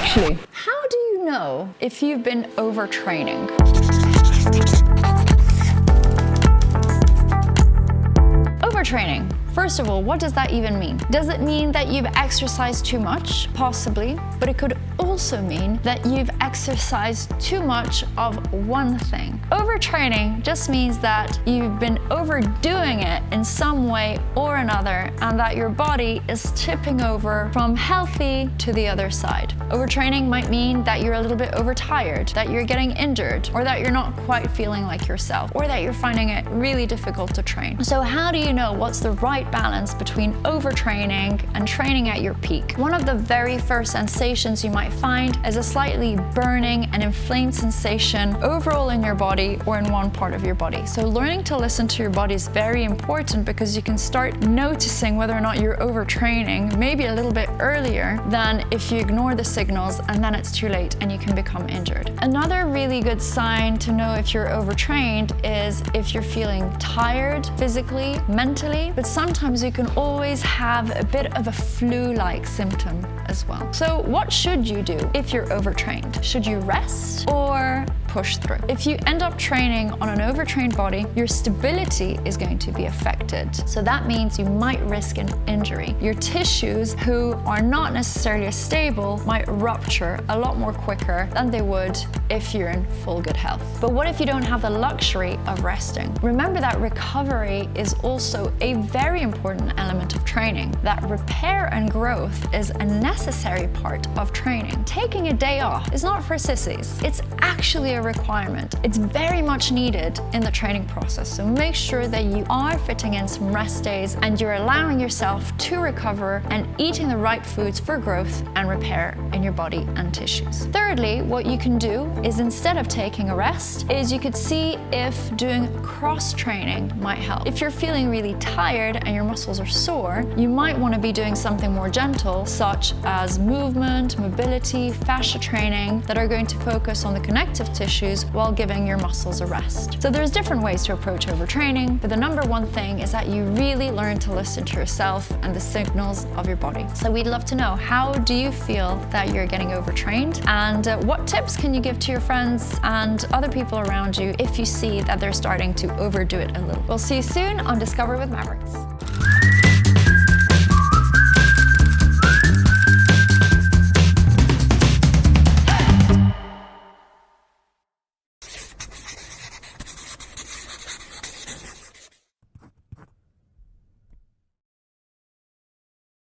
actually. How do you know if you've been overtraining? Overtraining. First of all, what does that even mean? Does it mean that you've exercised too much? Possibly, but it could also mean that you've exercised too much of one thing. Overtraining just means that you've been overdoing it in some way or another, and that your body is tipping over from healthy to the other side. Overtraining might mean that you're a little bit overtired, that you're getting injured, or that you're not quite feeling like yourself, or that you're finding it really difficult to train. So how do you know what's the right balance between overtraining and training at your peak? One of the very first sensations you might find is a slightly burning and inflamed sensation overall in your body or in one part of your body. So learning to listen to your body is very important, because you can start noticing whether or not you're overtraining maybe a little bit earlier than if you ignore the signals, and then it's too late and you can become injured. Another really good sign to know if you're overtrained is if you're feeling tired physically, mentally, but sometimes you can always have a bit of a flu-like symptom as well. So what should you do if you're overtrained? Should you rest or push through? If you end up training on an overtrained body, your stability is going to be affected. So that means you might risk an injury. Your tissues, who are not necessarily as stable, might rupture a lot more quicker than they would if you're in full good health. But what if you don't have the luxury of resting? Remember that recovery is also a very important element of training, that repair and growth is a necessary part of training. Taking a day off is not for sissies. It's actually a requirement. It's very much needed in the training process. So make sure that you are fitting in some rest days and you're allowing yourself to recover and eating the right foods for growth and repair in your body and tissues. Thirdly, what you can do is, instead of taking a rest, is you could see if doing cross training might help. If you're feeling really tired and your muscles are sore, you might want to be doing something more gentle, such as movement, mobility, fascia training, that are going to focus on the connective tissues while giving your muscles a rest. So there's different ways to approach overtraining, but the number one thing is that you really learn to listen to yourself and the signals of your body. So we'd love to know, how do you feel that you're getting overtrained? And what tips can you give to your friends and other people around you if you see that they're starting to overdo it a little? We'll see you soon on Discover with Mavericks.